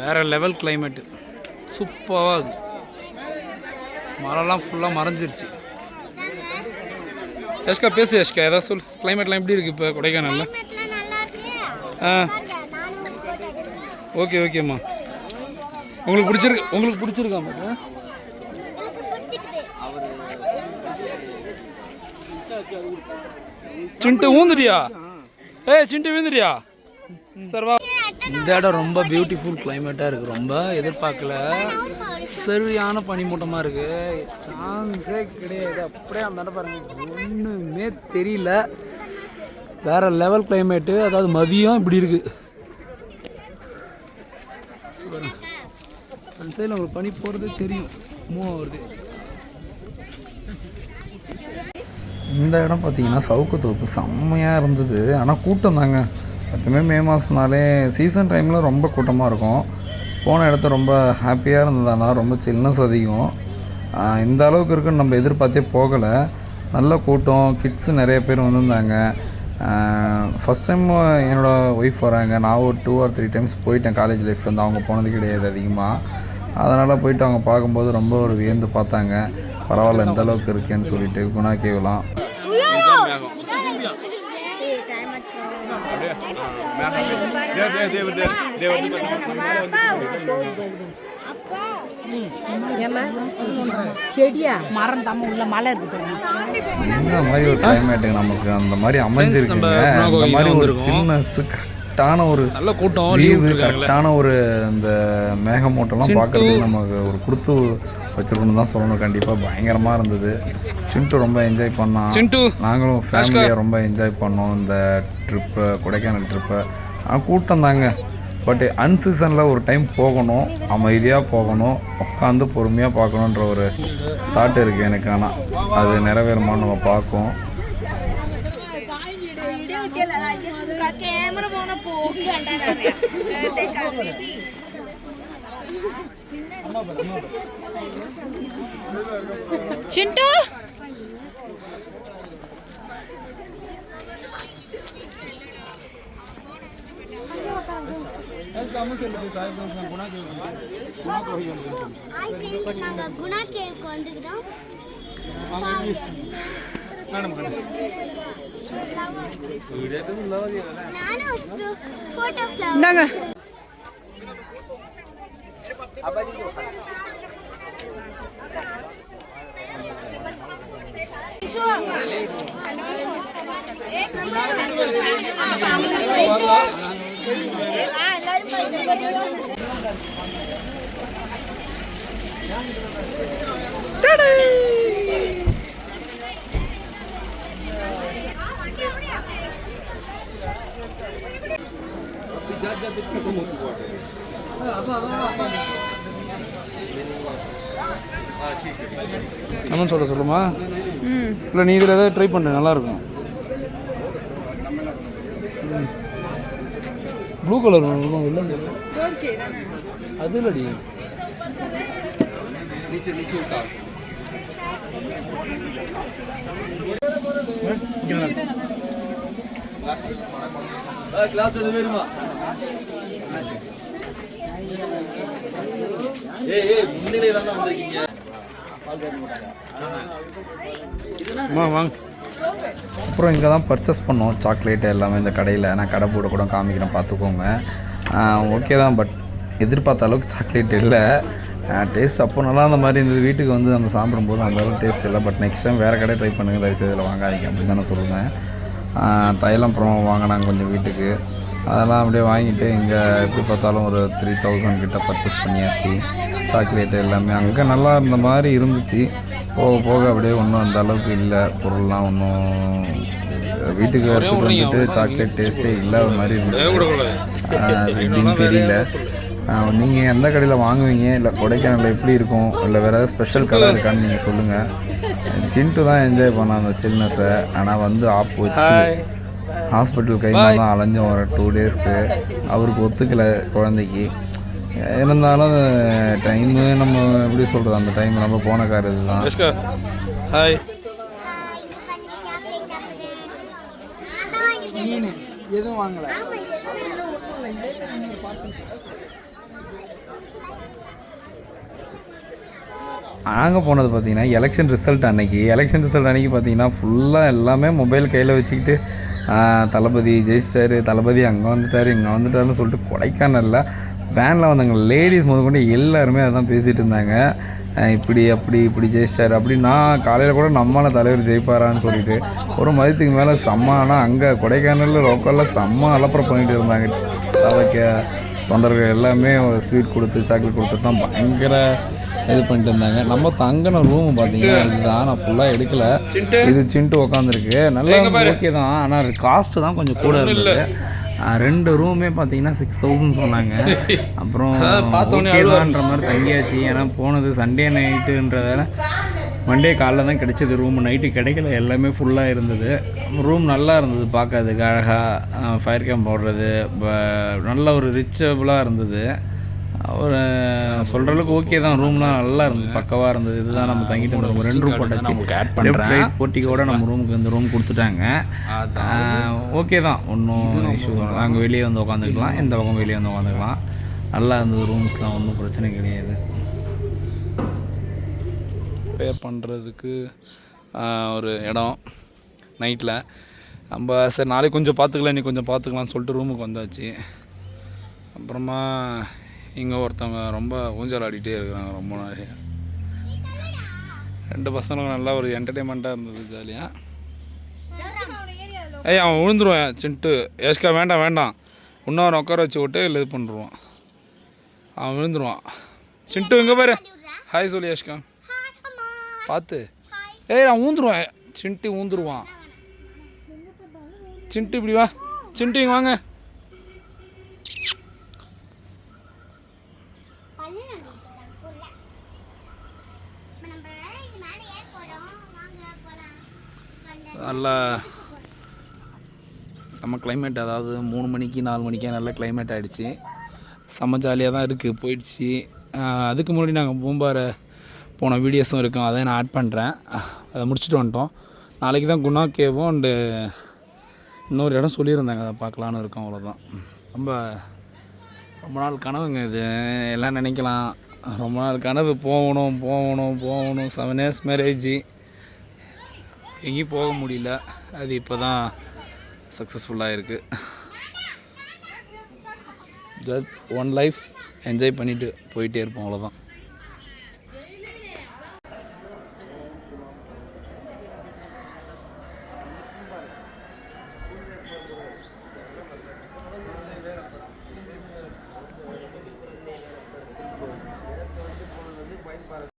வேறு level climate சூப்பராக இருக்குது. மழைலாம் ஃபுல்லாக மறைஞ்சிருச்சு. யஷ்கா பேசு யஷ்கா, ஏதாவது சொல். கிளைமேட்லாம் எப்படி இருக்குது இப்போ கொடைக்கானலில்? ஓகே ஓகேம்மா. உங்களுக்கு பிடிச்சிருக்காமா? சிண்டு ஊந்துடியா? சிண்டு வீந்துடியா? சார் வா. இந்த இடம் ரொம்ப பியூட்டிஃபுல் கிளைமேட்டாக இருக்குது. ரொம்ப எதிர்பார்க்கல. சரியான பனிமூட்டமாக இருக்குது. சான்ஸே கிடையாது. அப்படியே அந்த இடம் பாருங்கள், ஒன்றுமே தெரியல. வேறு லெவல் கிளைமேட்டு. அதாவது மதியம் இப்படி இருக்குது. அந்த சைடில் உங்களுக்கு பனி போகிறது தெரியும், மூவ் ஆகுறது. இந்த இடம் பார்த்தீங்கன்னா சவுக்கு தோப்பு செம்மையாக இருந்தது. ஆனால் கூட்டம் தாங்க. எப்பவுமே மே மாதம்னாலே சீசன் டைமில் ரொம்ப கூட்டமாக இருக்கும். போன இடத்த ரொம்ப ஹாப்பியாக இருந்ததுனா ரொம்ப சில்னஸ் அதிகம். இந்த அளவுக்கு இருக்குன்னு நம்ம எதிர்பார்த்தே போகலை. நல்ல கூட்டம். கிட்ஸு நிறைய பேர் வந்திருந்தாங்க. ஃபஸ்ட் டைம் என்னோடய ஒய்ஃப் வராங்க. நான் ஒரு 2 or 3 டைம்ஸ் போயிட்டேன் காலேஜ் லைஃப்லேருந்து. அவங்க போனது கிடையாது அதிகமாக. அதனால் போயிட்டு அவங்க பார்க்கும்போது ரொம்ப ஒரு வியந்து பார்த்தாங்க. பரவாயில்ல இந்த அளவுக்கு இருக்கேன்னு சொல்லிட்டு. குணா கேவலாம் செடியா மரம் தாம உள்ள மலை இருக்கு. இந்த மாதிரி ஒரு கிளைமேட்டுக்கு நமக்கு அந்த மாதிரி அமைஞ்சிருக்குங்க. இந்த மாதிரி ஒரு சில்னஸ், கரெக்டான ஒரு நல்ல கூட்டம், லீவு, கரெக்டான ஒரு இந்த மேகமூட்டம்லாம் பார்க்குறதுக்கு நமக்கு ஒரு கொடுத்து வச்சுருக்கணும்னு தான் சொல்லணும். கண்டிப்பாக பயங்கரமாக இருந்தது. சிண்டு ரொம்ப என்ஜாய் பண்ணோம். நாங்களும் ஃபேமிலியாக ரொம்ப என்ஜாய் பண்ணோம் இந்த ட்ரிப்பை, கொடைக்கானல் ட்ரிப்பை. கூட்டம் தாங்க. பட் அன்சீசனில் ஒரு டைம் போகணும், அமைதியாக போகணும், உட்காந்து பொறுமையாக பார்க்கணுன்ற ஒரு தாட் இருக்குது எனக்கு. ஆனால் அது நிறைவேறுமான்னு நம்ம பார்ப்போம். சிண்டு குணா கேவுக்கு வந்துக்கிறோம். நம்ம சொல்லுமா? இல்லை நீ இதில் ஏதாவது ட்ரை பண்ணுற நல்லாயிருக்கும். ப்ளூ கலர் இல்லை அது இல்லடி. கிளாஸ் எது வேணுமா? முன்னிலை தான் வந்திருக்கீங்க. வாங்க. அப்புறம் இங்கே தான் பர்ச்சேஸ் பண்ணோம் சாக்லேட்டு எல்லாமே இந்த கடையில். நான் கடை போட கூட காமிக்கிறேன், பார்த்துக்கோங்க. ஓகே தான், பட் எதிர்பார்த்த அளவுக்கு சாக்லேட் இல்லை. டேஸ்ட் அப்போ நல்லா அந்த மாதிரி இருந்தது. வீட்டுக்கு வந்து நம்ம சாப்பிடும்போது அந்த அளவுக்கு டேஸ்ட் இல்லை. பட் நெக்ஸ்ட் டைம் வேறு கடை ட்ரை பண்ணுங்கள், தயவுசெய்து இதில் வாங்காதீங்க அப்படின்னு தான் நான் சொல்லுவேன். தைலம் அப்புறம் வாங்கினாங்க கொஞ்சம் வீட்டுக்கு. அதெல்லாம் அப்படியே வாங்கிட்டு இங்கே எப்படி பார்த்தாலும் ஒரு 3000 கிட்ட பர்ச்சேஸ் பண்ணியாச்சு. சாக்லேட்டு எல்லாமே அங்கே நல்லா இருந்த மாதிரி இருந்துச்சு. போக போக அப்படியே ஒன்றும் அந்த அளவுக்கு இல்லை. பொருள்லாம் ஒன்றும் வீட்டுக்கு எடுத்துகிட்டு வந்துட்டு சாக்லேட் டேஸ்ட்டே இல்லாத மாதிரி இருந்துச்சு. எப்படின்னு தெரியல. நீங்கள் எந்த கடையில் வாங்குவீங்க, இல்லை கொடைக்கானலில் எப்படி இருக்கும், இல்லை வேறு ஏதாவது ஸ்பெஷல் கடை இருக்கான்னு நீங்கள் சொல்லுங்கள். சிண்டு தான் என்ஜாய் பண்ண அந்த சில்னஸை. ஆனால் வந்து ஆப் வச்சு ஹாஸ்பிட்டல் கையில் தான் அலைஞ்சோம் ஒரு 2 டேஸ்க்கு. அவருக்கு ஒத்துக்கலை குழந்தைக்கு. இருந்தாலும் டைமு நம்ம எப்படி சொல்கிறது, அந்த டைம் நம்ம போன கார் இதுதான். ஹாய். எதுவும் வாங்கல. நாங்கள் போனது பார்த்திங்கன்னா எலெக்ஷன் ரிசல்ட் அன்னைக்கு பார்த்திங்கன்னா ஃபுல்லாக எல்லாமே மொபைல் கையில் வச்சுக்கிட்டு தளபதி ஜெயிச்சிட்டாரு, தளபதி அங்கே வந்துட்டார் இங்கே வந்துட்டாருன்னு சொல்லிட்டு கொடைக்கானலில் வேனில் வந்தாங்க லேடிஸ் முதற்கொண்டு எல்லாருமே அதான் பேசிகிட்டு இருந்தாங்க. இப்படி ஜெயிச்சிட்டாரு அப்படின்னு. நான் காலையில் கூட நம்மளால் தலைவர் ஜெயிப்பாரான்னு சொல்லிட்டு ஒரு மதியத்துக்கு மேலே செம்ம. ஆனால் அங்கே கொடைக்கானலில் லோக்கலில் செம்ம அலப்பறம் பண்ணிகிட்டு இருந்தாங்க. அதைக்க தொண்டர்கள் எல்லாமே ஒரு ஸ்வீட் கொடுத்து சாக்லேட் கொடுத்து தான் பயங்கர இது பண்ணிட்டு இருந்தாங்க. நம்ம தங்கின ரூம் பார்த்தீங்கன்னா இதுதான். நான் ஃபுல்லாக எடுக்கலை. இது சின்ட்டு உக்காந்துருக்கு. நல்லா ஓகே தான். ஆனால் காஸ்ட்டு தான் கொஞ்சம் கூட இருந்தது. 2 ரூமே பார்த்தீங்கன்னா 6000 சொன்னாங்க. அப்புறம் ஓகேதான்ற மாதிரி தங்கியாச்சு. ஏன்னா போனது சண்டே நைட்டுன்றதால மண்டே காலைல தான் கிடச்சிது. ரூம் நைட்டு கிடைக்கல, எல்லாமே ஃபுல்லாக இருந்தது. ரூம் நல்லா இருந்தது பார்க்கறதுக்கு, அழகாக ஃபயர் கேம்ப் போடுறது, நல்ல ஒரு ரிச்சபிளாக இருந்தது. ஒரு சொல்கிற அளவுக்கு ஓகே தான். ரூம்லாம் நல்லா இருந்தது, பக்கவாக இருந்தது. இதுதான் நம்ம தங்கிட்டு இருந்தோம். 2 ரூம் போட்டாச்சு. நமக்கு ஆட் பண்ணுறேன் போட்டிக்கோட நம்ம ரூமுக்கு இந்த ரூம் கொடுத்துட்டாங்க. ஓகே தான், ஒன்றும் இஷ்யூ தான். நாங்கள் வெளியே வந்து உட்காந்துக்கலாம், இந்த பக்கம் வெளியே வந்து உட்காந்துக்கலாம். நல்லா இருந்தது ரூம்ஸ்லாம், ஒன்றும் பிரச்சனை கிடையாது. பே பண்ணுறதுக்கு ஒரு இடம் நைட்டில் நம்ம சரி நாளைக்கு கொஞ்சம் பார்த்துக்கலாம், இன்றைக்கி கொஞ்சம் பார்த்துக்கலாம்னு சொல்லிட்டு ரூமுக்கு வந்தாச்சு. அப்புறமா இங்கே ஒருத்தவங்க ரொம்ப ஊஞ்சல் ஆடிட்டே இருக்கிறாங்க ரொம்ப நிறைய. 2 பசங்களும் நல்லா ஒரு என்டர்டெயின்மெண்ட்டாக இருந்தது, ஜாலியாக. அவன் விழுந்துருவான் சின்ட்டு. ஏஷ்கா வேண்டாம் இன்னொரு உட்கார வச்சு விட்டு இல்லை இது பண்ணுருவான். அவன் விழுந்துருவான். சின்ட்டு இங்கே பாரு, ஹாய் சொல்லி ஏஷ்கா பார்த்து. அவன் ஊந்துருவான். சின்ட்டு ஊந்துருவான். சின்ட்டு இப்படி வா, சின்ட்டு இங்கே வாங்க. நல்லா செம்ம கிளைமேட். அதாவது 3 மணிக்கு 4 மணிக்கே நல்ல கிளைமேட் ஆகிடுச்சு. செம்ம ஜாலியாக தான் இருக்குது, போயிடுச்சு. அதுக்கு முன்னாடி நாங்கள் பூம்பாறை போன வீடியோஸும் இருக்கும், அதை நான் ஆட் பண்ணுறேன். அதை முடிச்சுட்டு வந்துட்டோம். நாளைக்கு தான் குணா கேவும் அண்டு இன்னொரு இடம் சொல்லியிருந்தாங்க, அதை பார்க்கலான்னு இருக்கோம். அவ்வளோதான். ரொம்ப நாள் கனவுங்க இது. எல்லாம் நினைக்கலாம், ரொம்ப நாள் கனவு. போகணும் 7 இயர்ஸ் மேரேஜ், எங்கேயும் போக முடியல. அது இப்போ தான் சக்ஸஸ்ஃபுல்லாக இருக்குது. ஜஸ்ட் ஒன் லைஃப் என்ஜாய் பண்ணிவிட்டு போயிட்டே இருப்போம், அவ்வளோதான்.